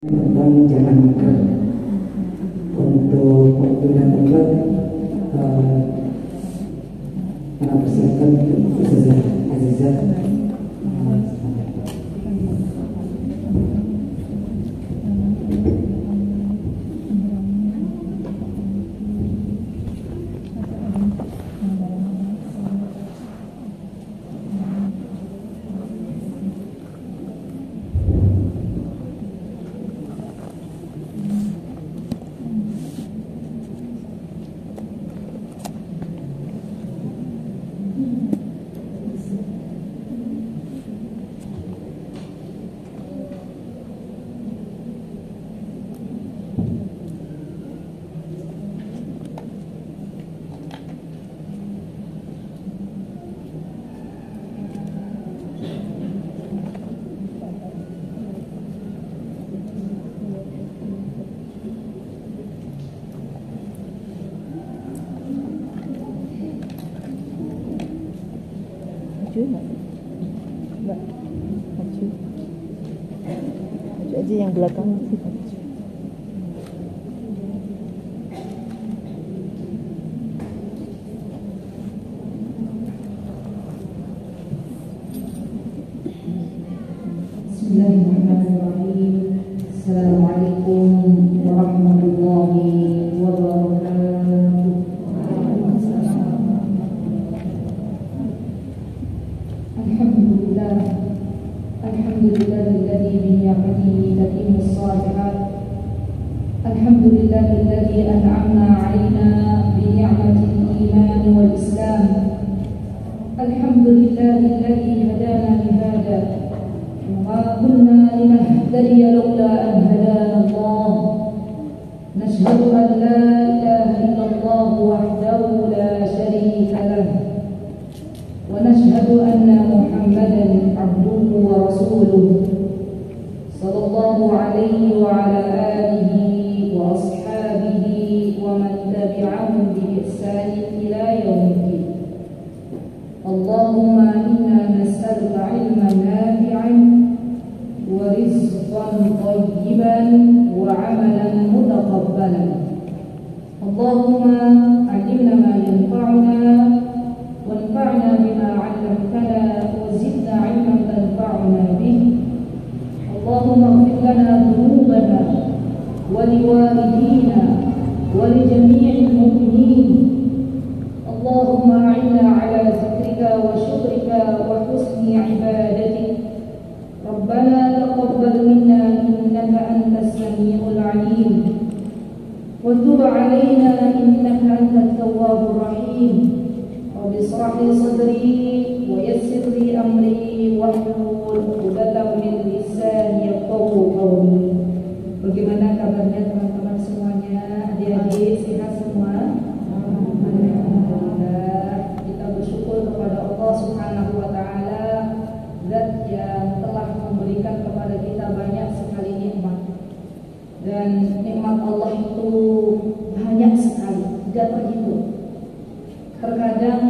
tentang jangan makan. Untuk waktu dan tempat kita persiapkan untuk Ustazah Azizah. Enggak maju aja yang belakang sih maju. Bismillahirrahmanirrahim. Assalamualaikum warahmatullahi wabarakatuh. Alhamdulillahilladzi bi ni'matihi tatimmu shalihat. Alhamdulillahilladzi an'amna 'alaina bi ni'matil iman wal islam. Alhamdulillahilladzi hadana li hada wa ma kunna linahtadiya lawla an hadana Allah. Nashhadu an la ilaha illallah wahdahu la sharika lahu. ونشهد أن محمدا عبده ورسوله صلى الله عليه وعلى آله وأصحابه ومن تبعهم بإحسان إلى يوم الدين. اللهم إنا نسألك علما نافعا ورزقا طيبا وعملا متقبلا. اللهم علمنا ما ينفعنا وانفعنا بما علمتنا وزدنا علما تنفعنا به. اللهم اغفر لنا ذنوبنا ولوالدينا ولجميع المؤمنين. اللهم أعنا على ذكرك وشكرك وحسن عبادتك. ربنا تقبل منا إنك أنت السميع العليم وتب علينا إنك أنت التواب الرحيم. رب اشرح لي صدري ويسر لي أمري واحلل عقدة من lisani yafqahu qawli. Bagaimana kabarnya teman-teman semuanya? Adik-adik sehat semua? Alhamdulillah. Kita bersyukur kepada Allah Subhanahu wa taala, Zat yang telah memberikan kepada kita banyak sekali nikmat. Dan nikmat Allah itu banyak sekali, tidak terhitung. Terkadang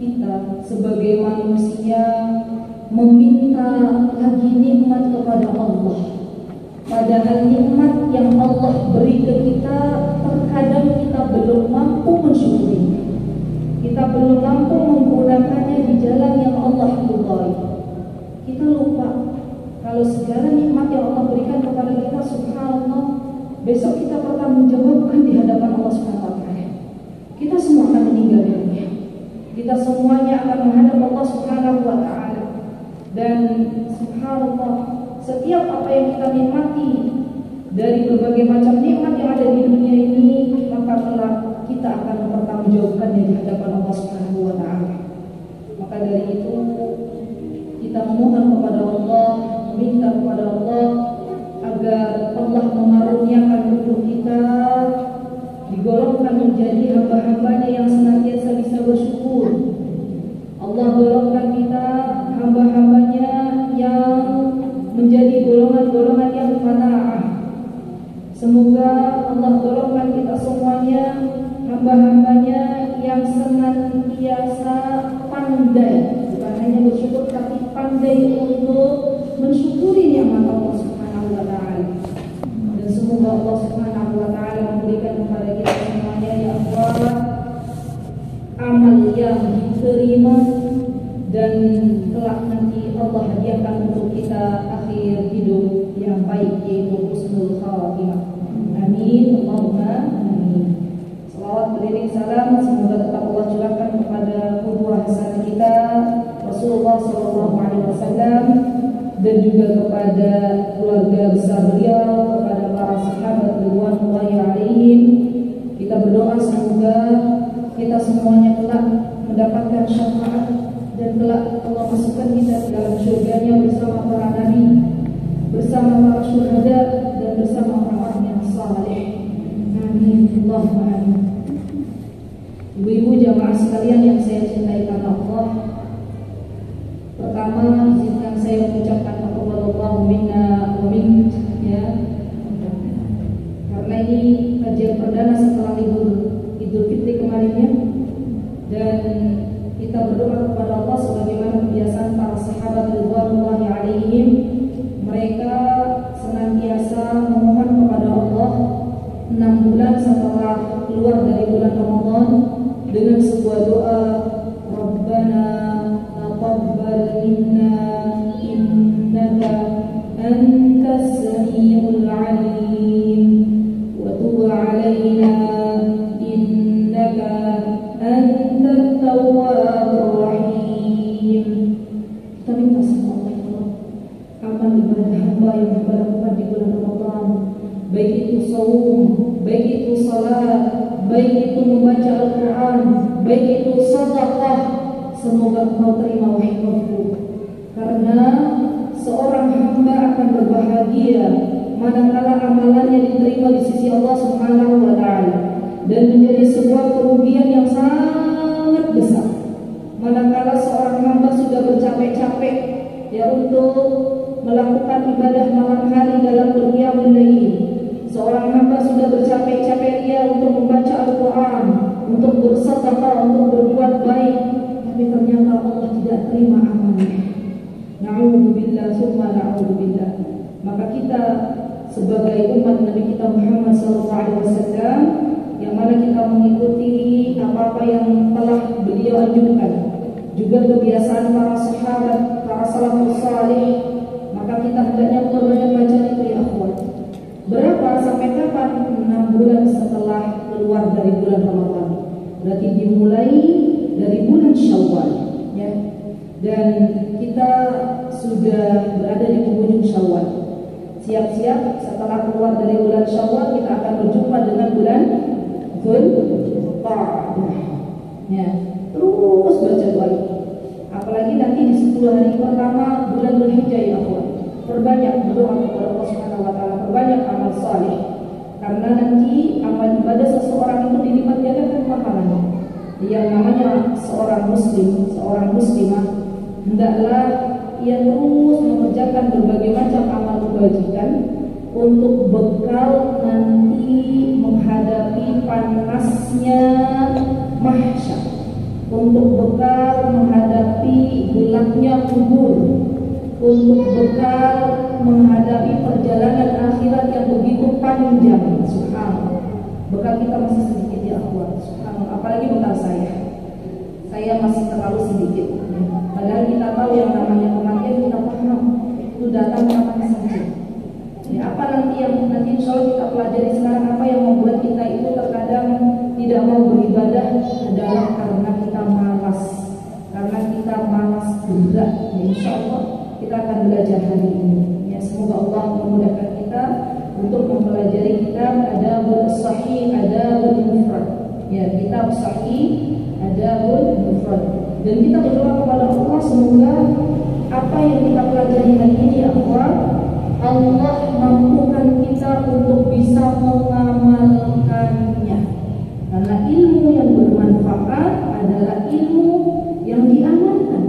kita sebagai manusia meminta lagi nikmat kepada Allah, padahal nikmat yang Allah beri ke kita terkadang kita belum mampu mensyukuri. Kita belum mampu menggunakannya di jalan yang Allah ridhai. Kita lupa kalau segala nikmat yang Allah berikan kepada kita, subhanallah, besok kita pertanggungjawabkan di hadapan Allah Subhanahu wa taala. Kita semua akan meninggal dunia. Kita semuanya akan menghadap Allah Subhanahu wa taala. Dan subhanallah, setiap apa yang kita nikmati dari berbagai macam nikmat yang ada di dunia ini, maka kelak kita akan mempertanggungjawabkannya di hadapan Allah Subhanahu wa taala. Maka dari itu kita memohon kepada Allah, meminta kepada Allah agar Allah mengaruniakan tubuh kita digolongkan menjadi hamba-hambanya yang senantiasa bisa bersyukur. Allah golongkan kita hamba-hambanya yang menjadi golongan-golongan yang qanaah. Semoga Allah golongkan kita semuanya hamba-hambanya yang senantiasa pandai, bukan hanya bersyukur tapi pandai untuk mensyukuri nikmat Allah Subhanahu wa taala. terbaik, yaitu husnul khatimah. Amin, Allahumma amin. Salawat beriring salam semoga tetap Allah curahkan kepada qudwah hasanah kita Rasulullah sallallahu alaihi wasallam, dan juga kepada keluarga besar beliau, kepada para sahabat ridwanullahi alaihim. Kita berdoa semoga kita semuanya kelak mendapatkan syafaat dan kelak Allah masukkan kita ke dalam surganya bersama para nabi, bersama para syuhada, dan bersama orang-orang yang saleh. Amin, Allahumma amin. Ibu-ibu jamaah sekalian yang saya cintai karena Allah, pertama izinkan saya mengucapkan taqabbalallahu minna wa minkum, ya. Karena ini kajian perdana setelah Idul Fitri kemarin, ya. Dan kita berdoa kepada Allah sebagaimana kebiasaan para sahabat ridwanullahi alaihim. Mereka senantiasa memohon kepada Allah 6 bulan setelah keluar dari bulan Ramadan dengan sebuah doa, Rabbana taqabbal minna innaka antas samiul alim wa tub alaina innaka antat tawwabur rahim. Kita minta sama Allah amal ibadah hamba yang hamba lakukan di bulan Ramadan, baik itu saum, baik itu salat, baik itu membaca Al-Quran, baik itu sedekah, semoga Engkau terima wahai Rabbku. Karena seorang hamba akan berbahagia manakala amalannya diterima di sisi Allah Subhanahu wa taala, dan menjadi sebuah kerugian yang sangat besar manakala seorang hamba sudah bercapek-capek, ya, untuk melakukan ibadah malam hari dalam qiyamul lail. Seorang hamba sudah bercapek-capek dia untuk membaca Al-Quran, untuk bersedekah, untuk berbuat baik, tapi ternyata Allah tidak terima amalnya. Na'udzubillah, summa na'udzubillah. Maka kita sebagai umat Nabi kita Muhammad SAW, yang mana kita mengikuti apa-apa yang telah beliau anjurkan, juga kebiasaan para sahabat, para salafus salih, maka kita hendaknya perbanyak baca itu, ya akhwat. Berapa sampai kapan? 6 bulan setelah keluar dari bulan Ramadan. Berarti dimulai dari bulan Syawal, ya. Dan kita sudah berada di penghujung Syawal. Siap-siap setelah keluar dari bulan Syawal kita akan berjumpa dengan bulan Dzulqa'dah. Ya, terus baca doa ini. Apalagi nanti di 10 hari pertama bulan Dzulhijjah, ya akhwat. Perbanyak berdoa kepada Allah Subhanahu wa taala, perbanyak amal saleh. Karena nanti amal ibadah seseorang itu dilipat gandakan pahalanya. Yang namanya seorang muslim, seorang muslimah, hendaklah ia terus mengerjakan berbagai macam amal kebajikan untuk bekal nanti menghadapi panasnya mahsyar, untuk bekal menghadapi gelapnya kubur, untuk bekal menghadapi perjalanan akhirat yang begitu panjang. Subhanallah, bekal kita masih sedikit, ya akhwat. Subhanallah, apalagi bekal saya masih terlalu sedikit. Padahal kita tahu yang namanya kematian, kita paham itu datang kapan saja. Ya, apa nanti yang nanti insya Allah kita pelajari sekarang, apa yang membuat kita itu terkadang tidak mau beribadah adalah karena kita malas, karena kita malas gerak. Ya, insya Allah kita akan belajar hari ini. Ya, semoga Allah memudahkan kita untuk mempelajari kitab Adabul Sahih, Adabul Mufrad. Ya, kitab Sahih, Adabul Mufrad. Dan kita berdoa kepada Allah semoga apa yang kita pelajari hari ini, Allah mampukan kita untuk bisa mengamalkannya. Karena ilmu yang bermanfaat adalah ilmu yang diamalkan.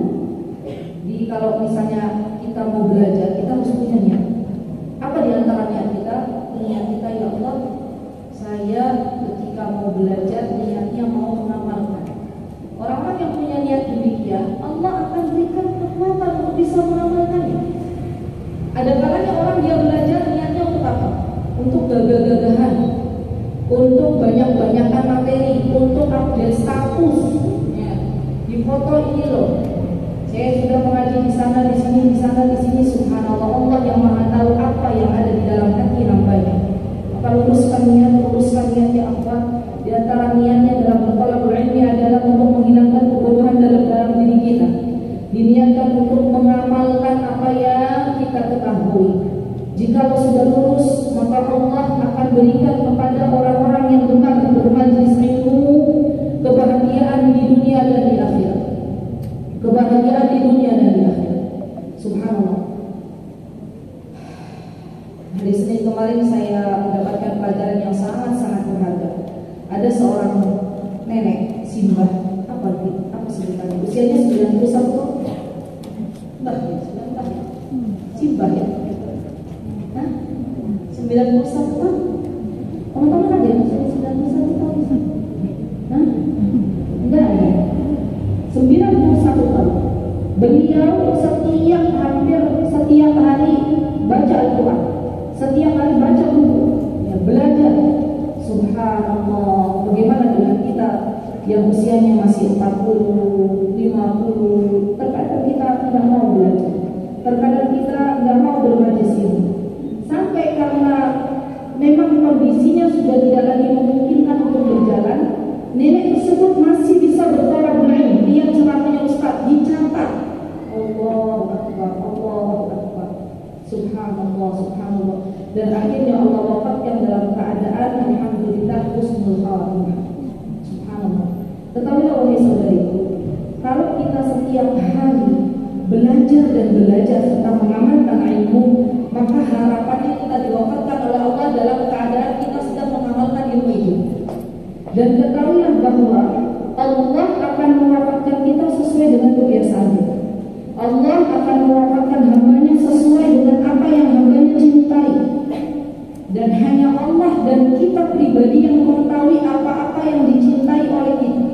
Jadi kalau misalnya kita mau belajar, kita harus punya niat. Apa di antara niat kita? Niat kita, ya Allah, saya ketika mau belajar niatnya mau mengamalkan. Orang-orang yang punya niat demikian, Allah akan berikan kekuatan untuk bisa mengamalkannya. Ada kalanya orang dia belajar niatnya untuk apa? Untuk gagah-gagahan, untuk banyak-banyakan materi, untuk update status. Ya, di foto ini loh, saya sudah mengaji di sana, di sini, di sana, di sini. Subhanallah, Allah yang maha tahu apa yang ada di terus, maka Allah akan berikan kepada orang-orang yang gemar bermajlis ilmu kebahagiaan di dunia dan di akhirat. Kebahagiaan di dunia dan di akhirat. Subhanallah. Hari Senin kemarin saya mendapatkan pelajaran yang sangat-sangat berharga. Ada seorang nenek, simbah, apa sebutannya? Usianya 91 tahun. Mbah ya, simbah ya. 91 tahun. Teman-teman ada yang usia 91 tahun? Hah? Enggak ada. 91 tahun. Beliau hampir setiap hari baca Al-Quran, setiap hari baca buku, ya, belajar. Subhanallah. Bagaimana dengan kita yang usianya masih 40, 50? Terkadang kita tidak mau belajar, terkadang kita tidak mau bermajlis ilmu. Sampai karena memang kondisinya sudah tidak lagi memungkinkan untuk berjalan, nenek tersebut masih bisa bertolak belakang. Dia ceramahnya Ustaz dicatat. Allahu Akbar, Allahu Akbar. Subhanallah, subhanallah. Dan akhirnya Allah wafatkan dalam keadaan alhamdulillah husnul khatimah. Subhanallah. Ketahuilah wahai saudariku, kalau kita setiap hari belajar dan belajar serta mengamalkan ilmu, maka harapannya kita diwafatkan oleh Allah dalam keadaan kita sedang mengamalkan ilmu itu. Dan ketahuilah bahwa Allah akan mewafatkan kita sesuai dengan kebiasaannya. Allah akan mewafatkan hambanya sesuai dengan apa yang hambanya cintai. Dan hanya Allah dan kita pribadi yang mengetahui apa-apa yang dicintai oleh kita.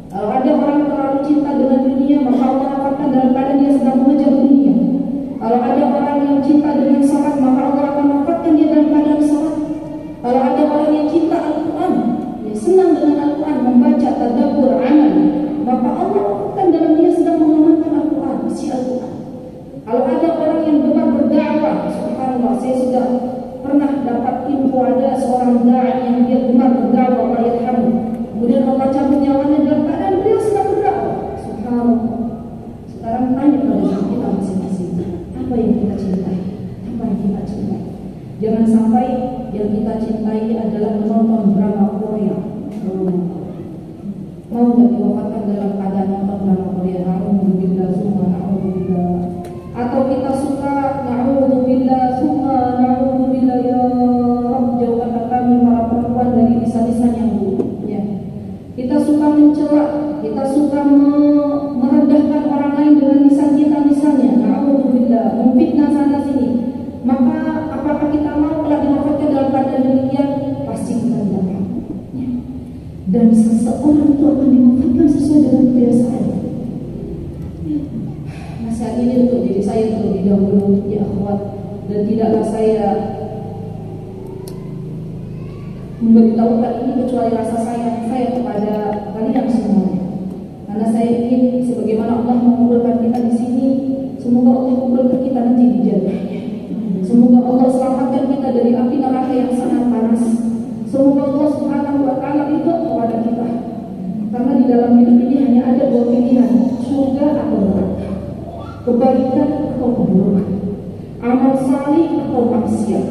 Kalau ada orang terlalu cinta dengan dunia, maka Allah wafatkan dalam keadaan dia sedang mengejar dunia. Kalau ada orang yang cinta dengan salat, maka Allah akan wafatkan dia dalam keadaan salat. Kalau ada orang yang cinta Al-Quran, dia senang dengan Al-Quran, membaca, tadabbur, amal, maka Allah wafatkan dalam dia sedang mengamalkan Al-Quran, isi Al-Quran. Kalau ada orang yang gemar berdakwah, subhanallah, saya sudah pernah dapat info ada seorang da'i yang dia gemar berdakwah, Allah yarhamu. Kemudian Allah cabut nyawanya dalam keadaan beliau sedang berdakwah. Subhanallah. Sekarang tanya pada kita masing-masing, apa yang kita cintai? Apa yang kita cintai? Jangan sampai yang kita cintai adalah menonton drama Korea. Mau nggak diwafatkan dalam keadaan nonton drama Korea? Na'udzubillah summa na'udzubillah. Atau kita suka na'udzubillah summa na'udzubillah, ya Rabb, jauhkanlah kami para perempuan dari lisan-lisan yang buruk. Ya. Kita suka mencela, kita suka merendahkan orang lain dengan lisan kita misalnya. Na'udzubillah, memfitnah sana sini. Maka apakah kita mau kalau diwafatkan dalam keadaan demikian? Pasti kita tidak mau. Ya. Dan seseorang itu akan diwafatkan sesuai dengan kebiasaan. Nasihat ini untuk diri saya terlebih dahulu, ya akhwat, dan tidaklah saya memberitahukan ini kecuali rasa sayang saya kepada kalian semuanya. Karena saya ingin sebagaimana Allah mengumpulkan kita di sini, semoga Allah mengumpulkan kita nanti di jannah. Semoga Allah selamatkan kita dari api neraka yang sangat panas. Semoga Allah Subhanahu wa taala ridho kepada kita. Karena di dalam hidup ini hanya ada dua pilihan, surga atau neraka, kebaikan atau keburukan, amal salih atau maksiat.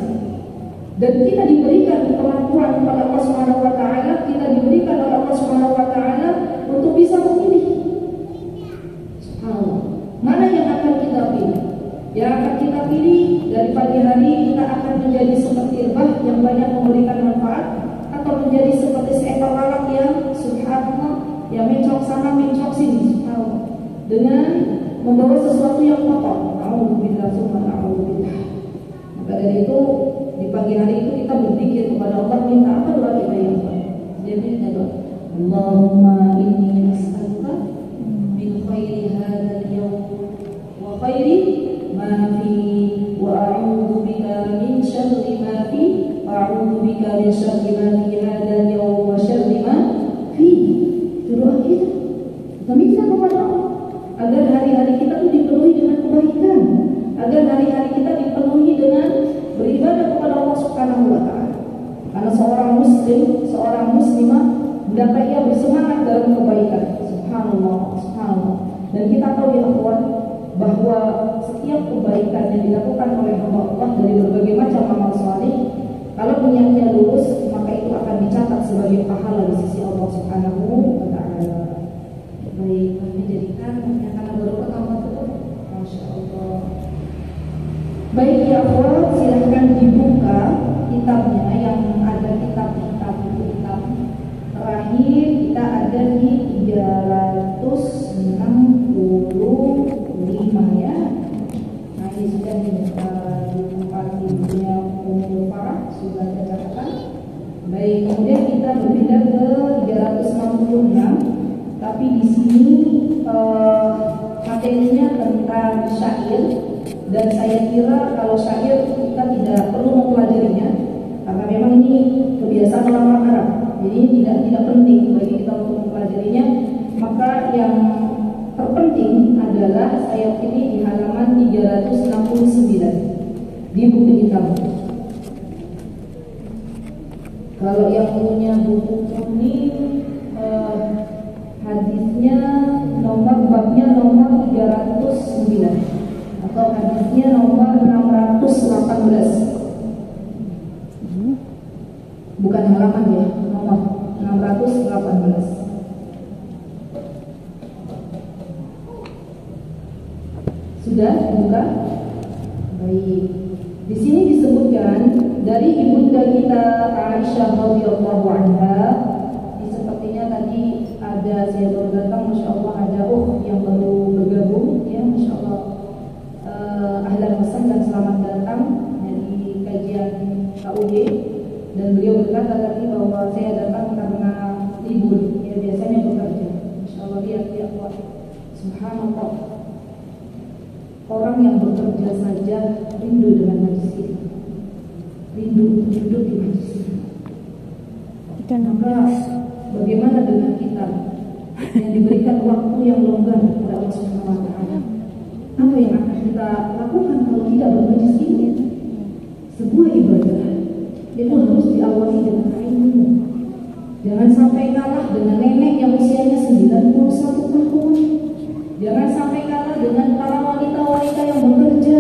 Dan kita diberikan kemampuan oleh Allah Subhanahu wa taala, kita diberikan oleh Allah Subhanahu wa taala untuk bisa memilih. Subhanallah. Mana yang akan kita pilih? Yang akan kita pilih dari pagi hari kita akan menjadi seperti lebah yang banyak memberikan manfaat, atau menjadi seperti seekor lalat yang subhanallah, yang mencok sana mencok sini, subhanallah, dengan membawa sesuatu yang kotor. Na'udzubillah summa na'udzubillah. Maka dari itu di pagi hari itu kita berzikir kepada Allah, minta apa doa kita yang baik. Dia minta doa, Allahumma inni as'aluka min khairi hadzal yawm wa khairi ma fi, wa a'udzu bika min syarri ma fi, wa a'udzu bika min syarri ma fi hadzal yawm wa syarri ma fi. Doa kita. Kita minta kepada Allah agar hari-hari kita itu dipenuhi dengan kebaikan, agar hari-hari kita dipenuhi dengan beribadah kepada Allah Subhanahu wa taala. Karena seorang muslim, seorang muslimah hendaknya ia bersemangat dalam kebaikan. Subhanallah, subhanallah. Dan kita tahu ya akhwan, bahwa setiap kebaikan yang dilakukan oleh hamba Allah dari berbagai macam amal saleh, kalau niatnya lurus, maka itu akan dicatat sebagai pahala di sisi Allah Subhanahu wa taala. Baik, kami jadikan karena baru pertama itu, Masya Allah. Baik ya Allah, silahkan dibuka kitabnya yang ada kitab terakhir kita ada di 365 ya. Nah ini sudah dibuka ilmunya umur Farah, sudah ada catatan. Baik, kemudian kita berpindah ke 366. Tapi di sini materinya tentang syair, dan saya kira kalau syair kita tidak perlu mempelajarinya karena memang ini kebiasaan orang Arab. Jadi tidak penting bagi kita untuk mempelajarinya. Maka yang terpenting adalah saya ini di halaman 369 di buku hitam. Kalau yang punya buku kuning, hadisnya babnya nomor 309 atau hadisnya nomor 618. Bukan halaman ya, nomor 618. Sudah dibuka? Baik. Di sini disebutkan dari ibunda kita Aisyah radhiyallahu anha. Sepertinya tadi ada saya baru datang, Masya Allah ada yang baru bergabung ya, Masya Allah. Ahlan wa sahlan, selamat datang dari kajian KUJ. Dan beliau berkata tadi bahwa saya datang karena libur, ya biasanya bekerja. Masya Allah, lihat ya Allah, subhanallah, orang yang bekerja saja rindu dengan majlis ini, rindu untuk duduk di majlis ini. Maka bagaimana dengan kita yang diberikan waktu yang longgar kepada Allah Subhanahu wa taala? Apa yang akan kita lakukan kalau tidak bermajlis ini? Sebuah ibadah itu harus diawali dengan ilmu. Jangan sampai kalah dengan nenek yang usianya 91 tahun. Jangan sampai kalah dengan para wanita-wanita yang bekerja,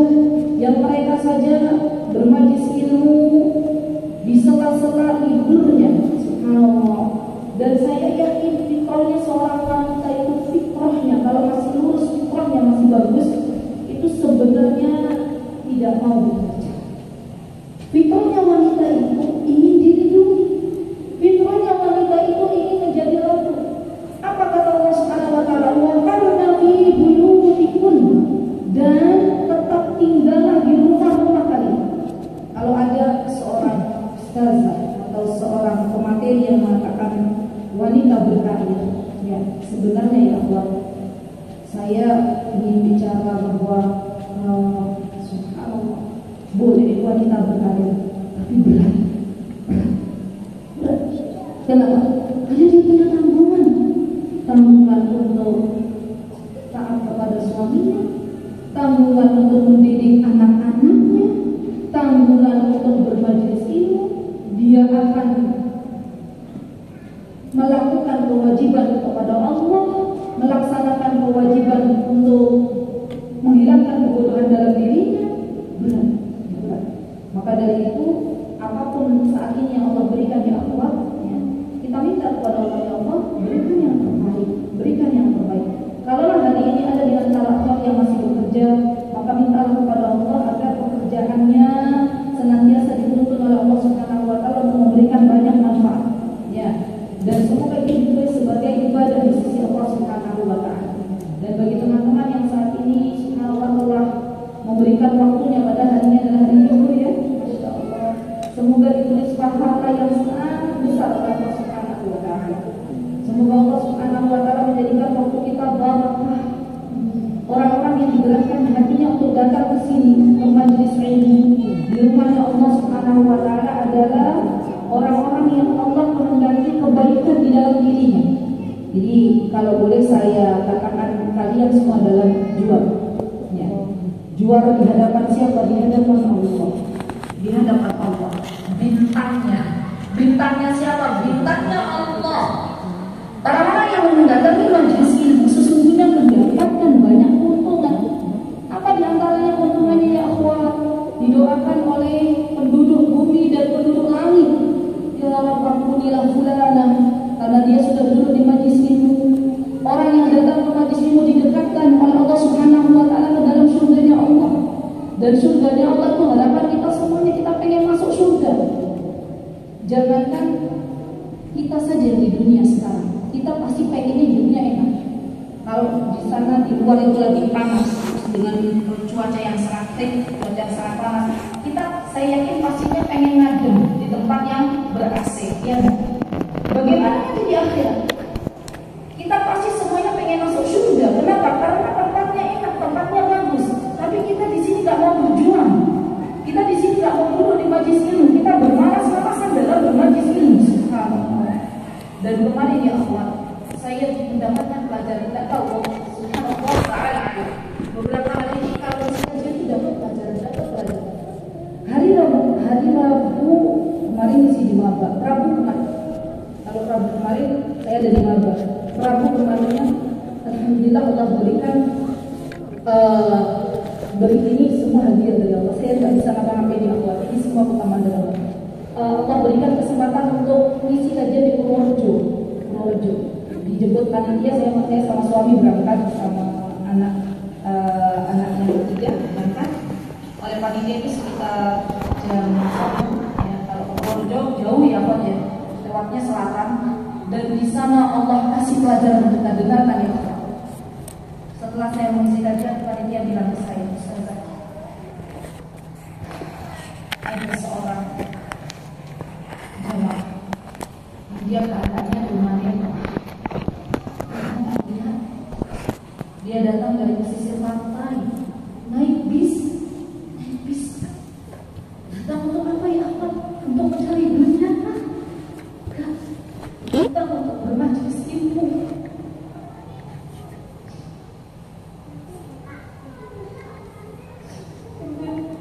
yang mereka saja bermajlis ilmu di sela-sela liburnya. Subhanallah. Dan saya yakin fitrahnya seorang wanita itu, fitrahnya kalau masih lurus, fitrahnya masih bagus, itu sebenarnya tidak mau bekerja. Fitrahnya wanita itu ingin dilindungi. Fitrahnya wanita itu ingin menjadi ratu. Apa kata Allah Subhanahu wa taala? Wa qarna fi buyutikum, dan tetap tinggallah di rumah-rumah kalian. Kalau ada seorang ustazah atau seorang pemateri yang mengatakan wanita berkarir, ya sebenarnya ya Allah, saya ingin bicara bahwa subhanallah, boleh wanita berkarir, tapi berat. Kenapa? Karena dia punya tanggungan untuk taat kepada suaminya, tanggungan untuk mendidik anak-anaknya, tanggungan untuk bermajlis ilmu. Dia akan melakukan kewajiban kepada Allah, melaksanakan kewajiban untuk menghilangkan kebodohan dalam dirinya. Berat. Maka dari itu, apapun saat ini yang Allah berikan ya Allah, ya, kita minta kepada Allah, ya Allah, berikan yang terbaik, berikan yang terbaik. Kalau hari ini ada di antara orang yang masih bekerja, maka mintalah kepada Allah agar pekerjaannya senantiasa dituntun oleh Allah Subhanahu wa taala untuk memberikan banyak manfaat. Ya. Dan semoga itu juga sebagai ibadah di sisi Allah Subhanahu wa taala. Dan bagi teman-teman yang saat ini subhanallah telah memberikan waktunya pada hari ini adalah hari libur ya, Masya Allah, semoga ditulis pahala yang sangat besar oleh Allah Subhanahu wa taala. Semoga Allah Subhanahu wa taala menjadikan waktu kita barakah. Orang-orang yang digerakkan hatinya untuk datang ke sini ke majelis ilmu di rumahnya Allah Subhanahu wa taala adalah orang-orang yang Allah menghendaki kebaikan di dalam dirinya. Jadi kalau boleh saya katakan, kalian semua adalah juara. Ya. Juara di hadapan siapa? Di hadapan Allah. Di hadapan Allah. Bintangnya siapa? Bintangnya Allah. Orang-orang yang mendatangi majelis ilmu sesungguhnya mendapatkan banyak keuntungan. Jangankan kita saja yang di dunia sekarang, kita pasti pengennya dunia enak. Kalau di sana di luar itu lagi panas dengan cuaca yang sangat terik, cuaca yang sangat panas, saya yakin pastinya pengen ngadem di tempat yang ber-AC, ya. Bagaimana nanti di akhirat? Kita pasti semuanya pengen masuk surga. Kenapa? Karena tempatnya enak, tempatnya bagus. Tapi kita di sini nggak mau berjuang. Kita di sini nggak mau duduk di majelis ilmu. Kita bermalas-malasan dalam bermajelis ilmu. Subhanallah. Dan kemarin ya Allah, saya mendapatkan pelajaran, tidak tahu. Subhanallah Taala. Beberapa hari ini kalau saya itu dapat pelajaran. Hari Rabu kemarin isi di Maba. Rabu kemarin. Kalau Rabu kemarin saya ada di Maba. Rabu kemarinnya, alhamdulillah Allah berikan beri ini semua hadiah dari Allah. Saya tidak bisa ngapa-ngapain di Allah. Ini semua keutamaan dari Allah. Allah berikan kesempatan untuk mengisi kajian di Purworejo. Dijemput panitia, saya sama suami berangkat sama anaknya ketiga berangkat. Oleh panitia itu sekitar jam 1 ya, kalau Purworejo jauh ya Pak ya, lewatnya selatan. Dan di sana Allah kasih pelajaran untuk kita dengarkan ya Pak. Setelah saya mengisi kajian, panitia bilang ke saya, Ustazah, ada seorang jemaah, dia keadaannya lumayan. Dia datang dari pesisir pantai, naik bis. Datang untuk apa ya Allah? Untuk mencari dunia kan? Datang untuk bermajelis ilmu.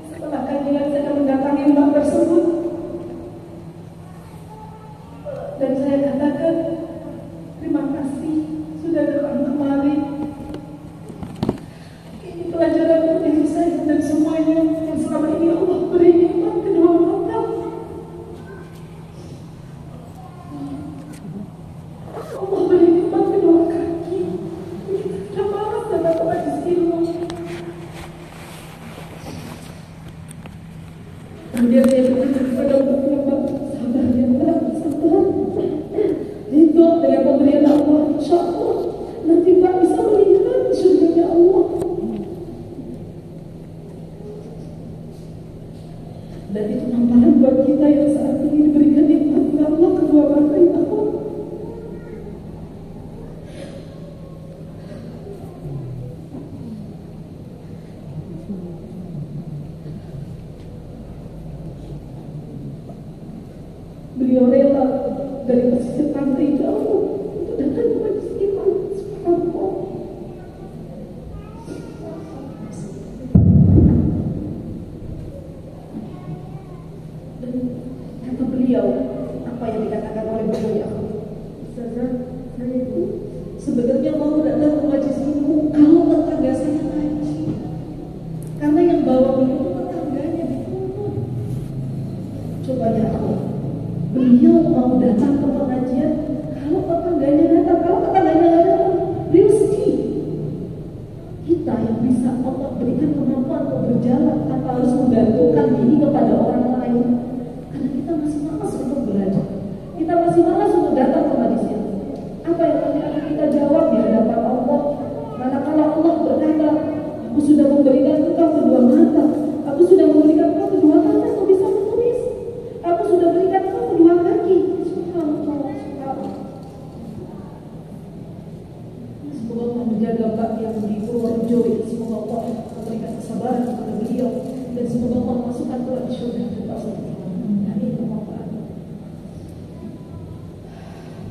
Setelah kajian saya mendatangi mbak tersebut, dan saya katakan terima kasih sudah datang kemari. Ini pelajaran untuk diri saya dan semuanya yang selama ini Allah beri nikmat kedua mata. Allah beri nikmat kedua kaki. Kita malas datang ke majelis ilmu. Kemudian saya berkata kepada Bapak, sabar ya Pak, sabar. Itu dengan pemberian Allah, insya Allah nanti Pak bisa melihat surganya Allah. Dan itu tamparan buat kita yang saat ini diberikan nikmat oleh Allah kedua mata ya Allah. Beliau rela dari pesisir pantai jauh untuk datang ke majelis ilmu. Subhanallah. Dan kata beliau, apa yang dikatakan oleh beliau ya Allah, Ustazah, saya itu sebenarnya mau datang ke majelis ilmu kalau tetangga saya ngaji. Karena yang bawa beliau itu tetangganya dipungut. Coba ya Allah, beliau mau datang ke pengajian kalau tetangganya datang, kalau tetangganya nggak datang, beliau sedih. Kita yang bisa Allah berikan kemampuan untuk berjalan tanpa harus menggantungkan diri kepada orang lain, karena kita masih malas untuk belajar, kita masih malas untuk datang ke majelis. Apa yang nanti akan kita jawab di hadapan Allah? Manakala Allah berkata, aku sudah memberikan engkau kedua mata, aku sudah memberikan engkau kedua tangan untuk bisa menulis, aku sudah berikan engkau kedua kaki. Subhanallah. Semoga Allah menjaga Pak yang di Purworejo ini. Semoga Allah memberikan kesabaran kepada beliau, dan semoga Allah masukkan ke dalam surga. Amin.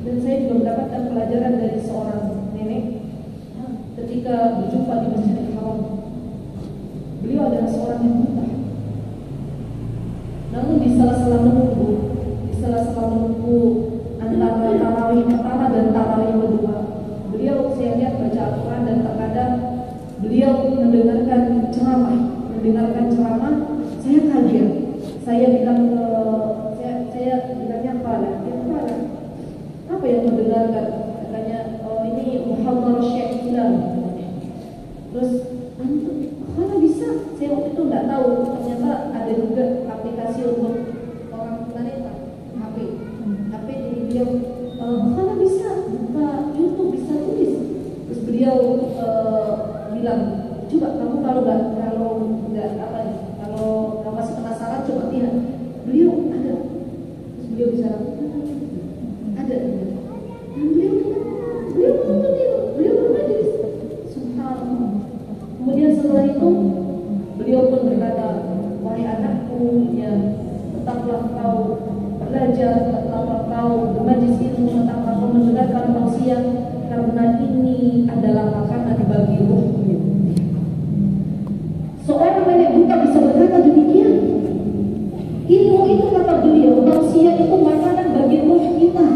Dan saya juga mendapatkan pelajaran dari seorang nenek ketika berjumpa di Masjidil Haram. Beliau adalah seorang yang buta. Namun di sela-sela menunggu antara tarawih pertama dan tarawih kedua, beliau saya lihat baca Al-Quran, dan terkadang beliau mendengarkan ceramah. Saya kaget. Saya bilang saya bilangnya apa yang mendengarkan? Katanya, oh ini muhadharah Syekh Fulan. Terus mana bisa? Saya waktu itu nggak tahu. Ternyata ada juga aplikasi untuk orang tunanetra, HP. siang karena ini adalah makanan bagi ruhnya. Seorang nenek buta bisa berkata demikian. Ilmu itu, kata beliau, tausiah itu makanan bagi ruh kita.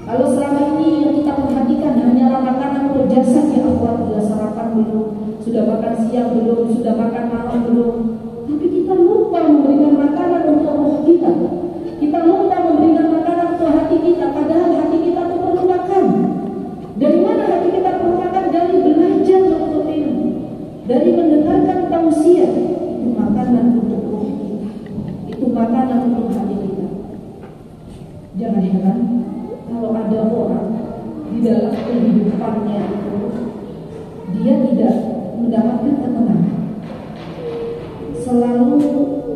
Kalau selama ini yang kita perhatikan hanyalah makanan untuk jasad, ya Allah, sudah sarapan belum, sudah makan siang belum, sudah makan malam belum, tapi kita lupa memberikan makanan untuk ruh kita. Kita lupa memberikan makanan untuk hati kita, padahal hati kita itu perlu makan. Dari mana hati kita perlu makan? Dari belajar menuntut ilmu, dari mendengarkan tausiah. Itu makanan untuk ruh kita, itu makanan untuk hati kita. Jangan heran kalau ada orang di dalam kehidupannya itu dia tidak mendapatkan ketenangan. Selalu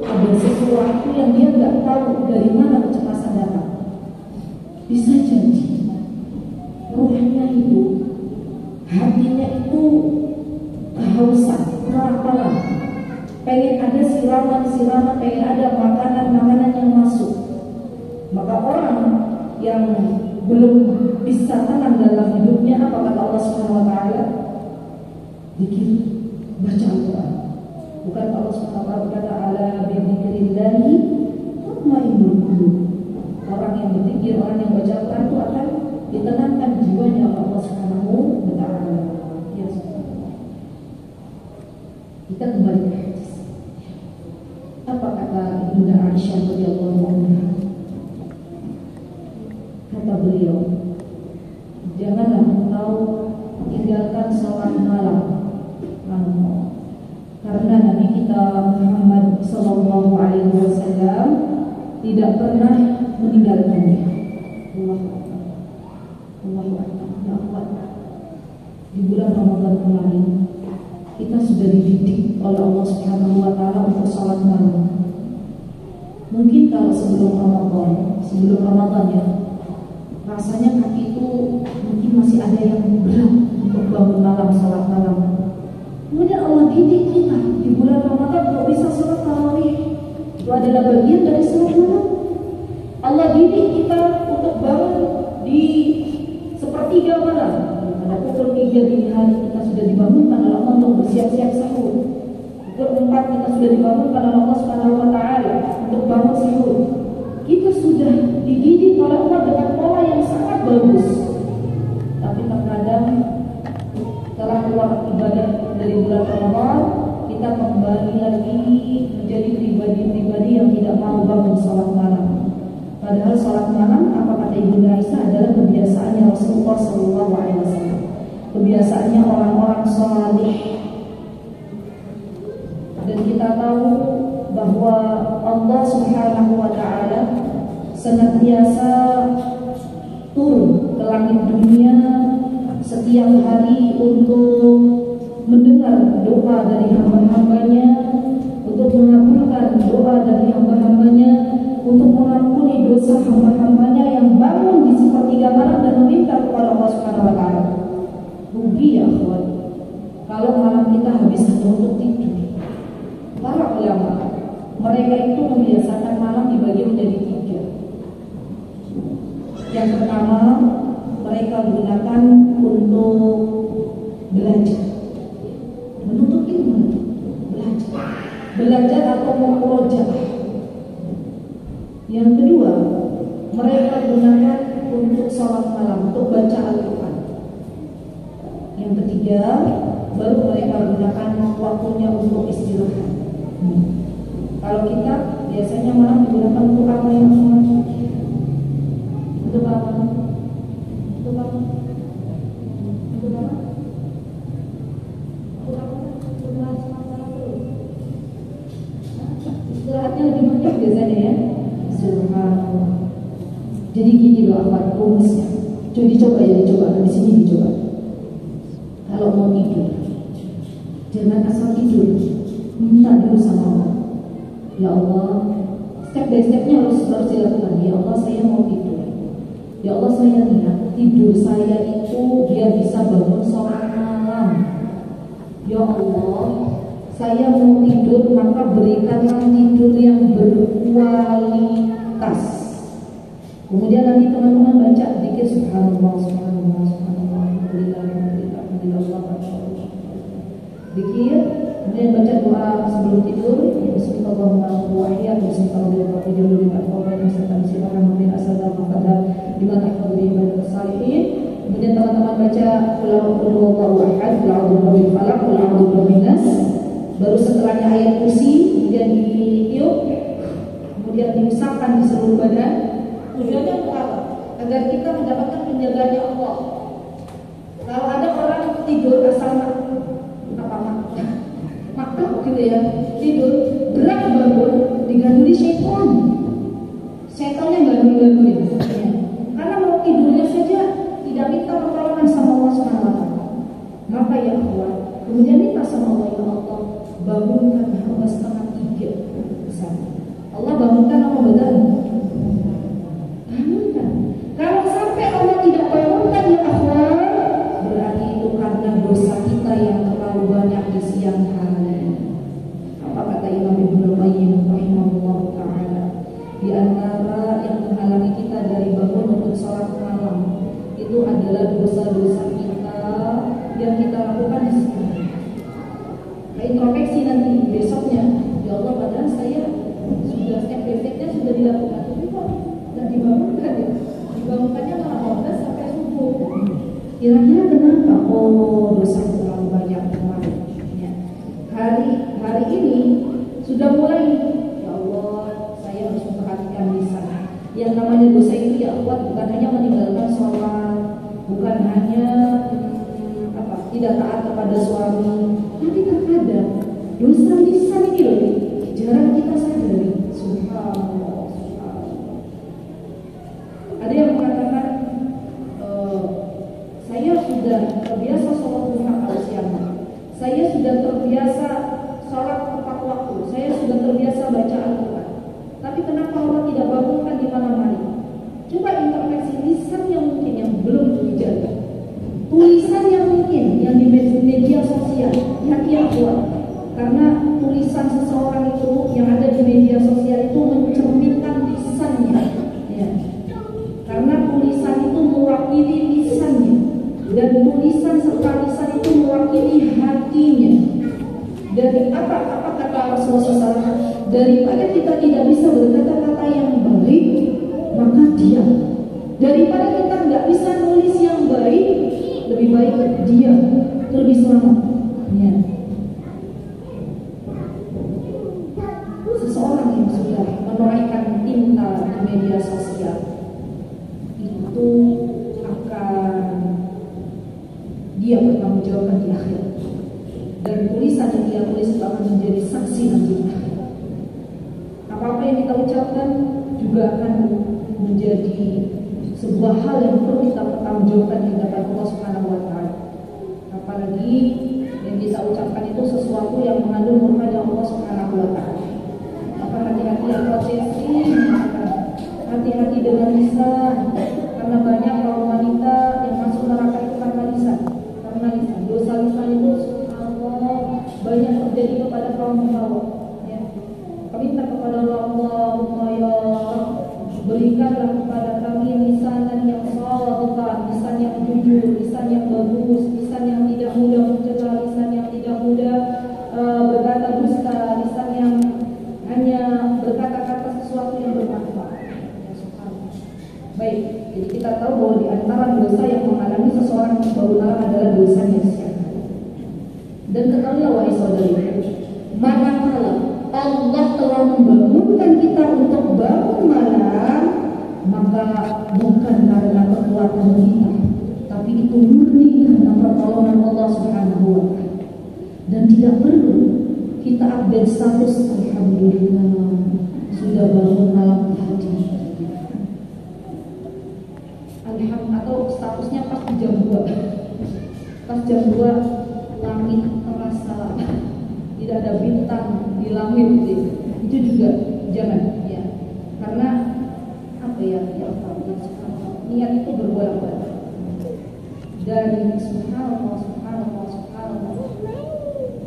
ada sesuatu yang dia nggak tahu dari mana kecemasan datang. Bisa jadi ruhnya itu, hatinya itu kehausan, kelaparan, pengen ada siraman-siraman, pengen ada makanan-makanan yang masuk. Maka orang yang belum bisa tenang dalam hidupnya, apa kata Allah Subhanahu wa taala? Zikir, baca Al-Qur'an. Bukan Allah Subhanahu wa taala berkata ala bi dzikrillah tatma'innul qulub. Orang yang berzikir, orang yang baca Al-Qur'an itu akan ditenangkan jiwanya oleh Allah Subhanahu wa taala. Ya, kita kembali ke hadis. Apa kata Ibunda Aisyah radhiyallahu anha? Kata beliau, janganlah engkau tinggalkan sholat malam, karena Nabi kita Muhammad Sallallahu Alaihi Wasallam tidak pernah meninggalkannya. Allahu Akbar. Di bulan Ramadan kemarin kita sudah dididik oleh Allah Subhanahu Wa Taala untuk sholat malam. Mungkin kalau sebelum Ramadan ya, rasanya kaki itu mungkin masih ada yang berat untuk bangun malam, sholat malam. Kemudian Allah didik kita di bulan Ramadan kalau bisa sholat tarawih, itu adalah bagian dari sholat malam. Allah didik kita untuk bangun di sepertiga malam. Pada pukul 3 dini hari kita sudah dibangunkan oleh Allah untuk bersiap-siap sahur. Pukul 4 kita sudah dibangunkan oleh Allah Subhanahu Wa Taala untuk bangun sahur. Kita sudah dididik oleh Allah dengan pola yang sangat bagus. Tapi terkadang setelah keluar ibadah dari bulan Ramadan, kita kembali lagi menjadi pribadi-pribadi yang tidak mau bangun sholat malam. Padahal sholat malam, apa kata Ibunda Aisyah, adalah kebiasaannya Rasulullah SAW, kebiasaannya orang-orang saleh. Dan kita tahu bahwa Allah Subhanahu Wa Taala senantiasa turun ke langit dunia setiap hari untuk mendengar doa dari hamba-hambanya, untuk mengabulkan doa dari hamba-hambanya, untuk mengampuni dosa hamba-hambanya yang bangun di sepertiga malam dan meminta kepada Allah Subhanahu Wa Taala. Rugi ya kawan, kalau malam kita habis untuk tidur. Para ulama, mereka itu membiasakan malam dibagi menjadi 3. Yang pertama, mereka gunakan untuk belajar, menuntut ilmu, belajar atau murojaah. Yang kedua, mereka gunakan untuk sholat malam, untuk baca Al-Quran. Yang ketiga, baru mereka gunakan waktunya untuk istirahat. Kalau kita biasanya malam digunakan untuk apa yang untuk apa? Untuk apa? Untuk apa? Untuk apa? Untuk masalah dulu. Istirahatnya lebih banyak biasanya ya. Subhanallah. Jadi gini loh apa rumusnya. Coba dicoba ya, dicoba di sini dicoba. Kalau mau tidur, jangan asal tidur. Minta dulu sama Allah. Ya Allah, step by stepnya harus dilakukan. Ya Allah, saya mau tidur. Ya Allah, saya lihat tidur saya itu biar bisa bangun sholat malam. Ya Allah, saya mau tidur, maka berikanlah tidur yang berkualitas. Kemudian nanti teman-teman baca zikir saja subhanallah, subhanallah, subhanallah, alhamdulillah, alhamdulillah, alhamdulillah, masyaallah. Zikir, kemudian baca doa sebelum tidur, bismillahirrahmanirrahim, bismillahirrahmanirrahim. Kemudian teman-teman baca qul huwallahu ahad, qul a'udzu birabbil falaq, qul a'udzu birabbin nas. Baru setelahnya ayat kursi, kemudian ditiup, kemudian diusapkan di seluruh badan. Tujuannya untuk apa? Agar kita mendapatkan penjagaannya Allah. Kalau ada orang tidur asal makhluk gitu ya, tidur gerak bangun diganduli syaitan. Syaitannya gandul-gandulin. Ya. Karena mau tidurnya saja tidak minta pertolongan sama Allah Subhanahu wa taala. Maka ya Allah, kemudian minta sama Allah, ya Allah, bangunkan hamba 2:30 misalnya. Allah bangunkan apa badan? Bangunkan. Kalau sampai Allah tidak bangunkan ya Allah, berarti itu karena dosa kita yang terlalu banyak di siang hari. Apa kata Imam Ibnu Qayyim rahimahullah taala? Di antara yang menghalangi kita dari bangun untuk sholat malam itu adalah dosa-dosa kita yang kita lakukan di siang hari. Introspeksi nanti besoknya, ya Allah, padahal saya sudah efeknya sudah dilakukan, tapi kok tidak dibangunkan ya? Dibangunkannya malah 12 sampai subuh. Kira-kira kenapa? Oh, dosa terlalu banyak kemarin. Ya. Hari ini sudah mulai, ya Allah, saya harus memperhatikan lisan. Yang namanya dosa itu ya Allah, bukan hanya meninggalkan sholat, bukan hanya tidak taat kepada suami, tapi terkadang dosa lisan ini loh jarang kita sadari. Subhanallah, subhanallah. Ada yang mengatakan saya sudah terbiasa sholat duha pada siang hari, saya sudah terbiasa sholat tepat waktu, saya sudah terbiasa baca Al-Quran, tapi kenapa Allah tidak bangunkan di malam hari? Coba introspeksi lisan yang mungkin yang belum dijaga, tulisan yang mungkin yang di media sosial, hati-hati kuat. Karena tulisan seseorang itu yang ada di media sosial itu mencerminkan lisannya, ya. Karena tulisan itu mewakili lisannya, dan tulisan serta lisan itu mewakili hatinya. Dari apa kata Rasulullah SAW? Daripada kita tidak bisa berkata-kata yang baik, maka diam. Daripada kita nggak bisa nulis yang baik, lebih baik diam, itu lebih selamat. Ya. Seseorang yang sudah menorehkan tinta di media sosial itu akan dia bertanggung jawab di akhirat, dan tulisan yang dia tulis itu akan menjadi saksi nanti. Apa-apa yang kita ucapkan juga akan menjadi sebuah hal yang perlu kita pertanggungjawabkan di hadapan Allah Subhanahu wa taala. Apalagi yang kita ucapkan itu sesuatu yang mengandung murka Allah Subhanahu wa taala. Maka hati-hati ya potensi, hati-hati dengan lisan, karena banyak kaum wanita yang masuk neraka itu karena lisan. Karena lisan, dosa lisan itu subhanallah banyak terjadi kepada kaum hawa. Ya. Minta kepada Allah, ya Allah, berikanlah kepada kami lisanan yang shadiqan, lisan yang jujur, lisan yang bagus, lisan yang tidak mudah mencela, lisan yang tidak mudah berkata dusta, lisan yang hanya berkata-kata sesuatu yang bermanfaat. Ya, subhanallah. Baik, jadi kita tahu bahwa di antara dosa yang menghalangi seseorang membangun malam adalah dosanya siang hari. Dan ketahuilah wahai saudari, manakala Allah telah membangunkan kita untuk bangun malam, maka bukan karena kekuatan kita, tapi itu murni karena pertolongan Allah Subhanahu wa taala. Dan tidak perlu kita update status, alhamdulillah sudah bangun malam tadi, atau statusnya pas jam 2. Pas jam 2 langit terasa tidak ada bintang di langit, itu juga jangan, ya. Karena apa ya niat itu berbolak-balik. Dan subhanallah, subhanallah, subhanallah,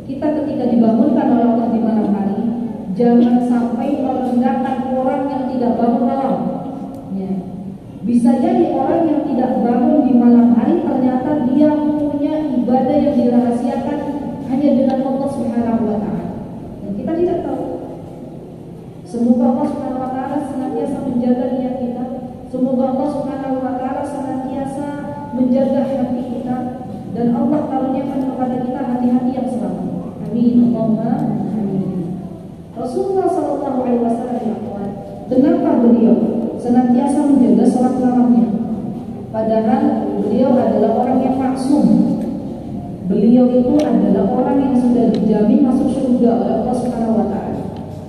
kita ketika dibangunkan oleh Allah di malam hari, jangan sampai merendahkan orang yang tidak bangun malam, ya. Bisa jadi orang yang tidak bangun di malam hari ternyata dia punya ibadah yang dirahasiakan hanya dengan Allah Subhanahu wa taala. Dan kita tidak tahu. Semoga Allah Subhanahu wa taala senantiasa menjaga niat kita. Semoga Allah Subhanahu wa taala senantiasa menjaga hati kita dan Allah karuniakan kepada kita hati-hati yang selamat. Amin. Allahumma amin. Rasulullah sallallahu alaihi wasallam ya kawan, dengarkah beliau senantiasa menjaga sholat malamnya? Padahal beliau adalah orang yang maksum. Beliau itu adalah orang yang sudah dijamin masuk surga oleh Allah Subhanahu wa taala.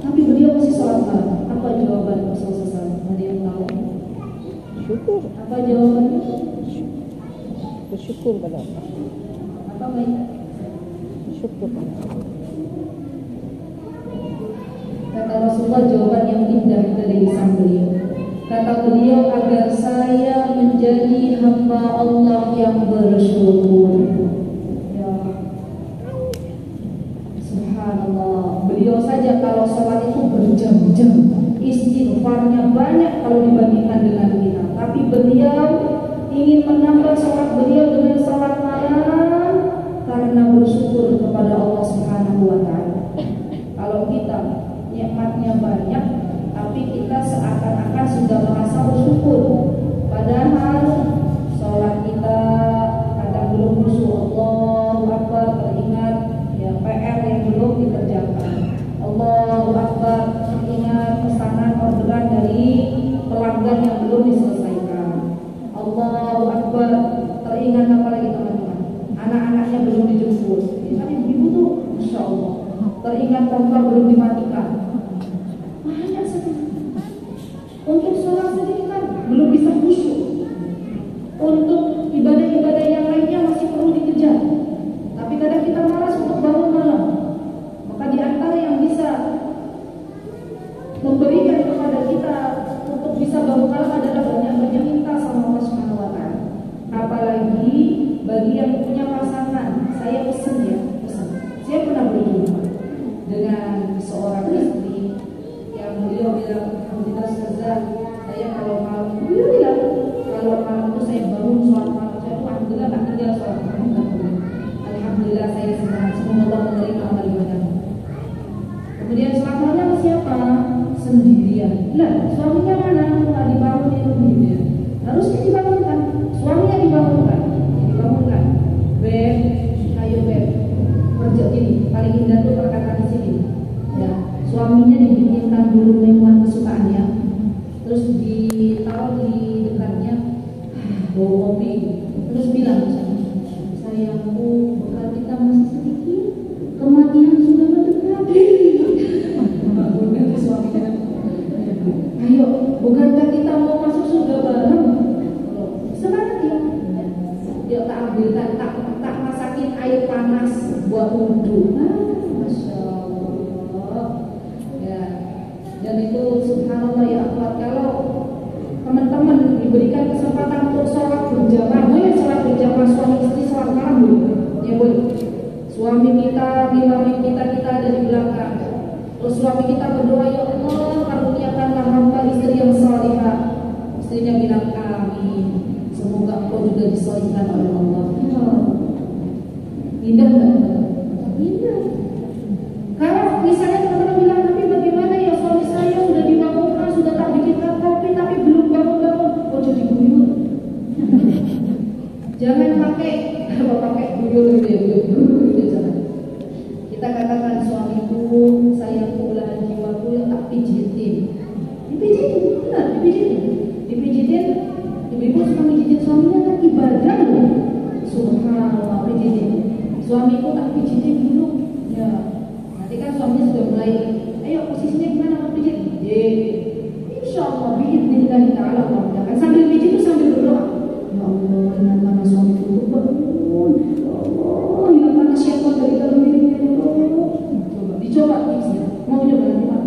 Tapi beliau masih sholat malam. Apa jawaban Rasulullah SAW? Ada yang tahu? Syukur. Apa jawabannya? Bersyukur pada Allah. Apa baik? Syukur. Kata Rasulullah jawaban yang indah dari lisan beliau. Kata beliau, agar saya menjadi hamba Allah yang bersyukur. Ya, subhanallah. Beliau saja kalau sholat itu berjam-jam, istighfarnya banyak kalau dibandingkan dengan kita. Tapi beliau ingin menambah sholat beliau dengan sholat malam karena bersyukur kepada Allah Subhanahu wa taala. Kalau kita nikmatnya banyak, tapi kita seakan-akan sudah merasa bersyukur, padahal sholat kita kadang belum khusyuk. Allahu Akbar, teringat ya PR yang belum dikerjakan. Allahu Akbar, teringat pesanan orderan dari pelanggan yang belum diselesaikan. Allahu Akbar, teringat apa lagi teman-teman? Anak-anaknya belum dijemput. Tapi ibu tuh, Masya Allah, teringat kompor belum dimatikan. Banyak sekali. Untuk sholat sendiri kan belum bisa khusyuk. Untuk ibadah-ibadah yang lainnya masih perlu dikejar. Tapi kadang kita malas untuk bangun malam. Maka di antara yang bisa memberikan kepada kita untuk bisa bangun malam adalah banyak-banyak minta sama Allah Subhanahu wa taala. Apalagi bagi yang punya pasangan, saya pesan ya, pesan. Saya pernah berjumpa dengan seorang istri yang beliau bilang, alhamdulillah Ustazah, saya kalau malam, beliau bilang kalau malam itu saya bangun sholat malam, saya alhamdulillah tak tinggal sholat malam. Alhamdulillah saya senang, semoga Allah menerima amal ibadah. Kemudian sholat malamnya sama siapa? Sendirian. Lah, suaminya mana? Nggak dibangun itu sendirian. Harusnya dibangunkan, suaminya dibangunkan, dibangunkan. Beb, ayo beb, kerja gini. Paling indah tuh perkataan di sini. Ya, suaminya dibikinkan dulu minuman kesukaannya, terus ditaruh di dekatnya, bawa kopi, terus bilang, sayangku, bekal kita masih sedikit, kematian sudah mendekat. Bangunkan suaminya. Ayo, bukankah kita mau masuk surga bareng? Semangat ya. Dia tak ambilkan, tak masakin air panas buat wudhu. Masya Allah. Ya. Dan itu subhanallah ya akhwat, kalau teman-teman diberikan kesempatan untuk sholat berjamaah, boleh sholat berjamaah suami istri sholat malam boleh. Ya boleh. Suami kita, imam kita ada di belakang. Terus suami kita berdoa, ya Allah karuniakanlah hamba istri yang salihah. Istrinya bilang amin. Semoga engkau juga disolihkan oleh Allah. Indah nggak? Indah. Kalau misalnya teman-teman bilang, tapi bagaimana ya suami saya udah dibangunkan, sudah tak bikinkan kopi, tapi belum bangun-bangun, oh jadi guyur. Jangan pakai guyur gitu, jangan. Kita katakan suamiku, sayangku, belahan jiwaku, tak pijitin. Dipijitin, benar, dipijitin. Ibu suka pijitin suaminya kan ibadah loh. Subhanallah, pijitin. Suamiku tak pijitin dulu. Ya. Nanti kan suaminya sudah mulai, ayo posisinya gimana mau pijit? Insya Allah biidznillah ta'ala kan sambil pijit itu sambil berdoa. Ya Allah, dengan nama suamiku itu bangun. Ya Allah, hilangkan syaitan dari dalam dirinya. Ya Allah. Dicoba tipsnya. Mau coba nanti Pak?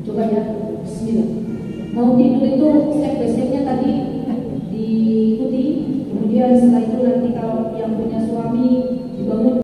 Coba ya. Bismillah. Mau tidur itu step by stepnya tadi diikuti. Kemudian setelah itu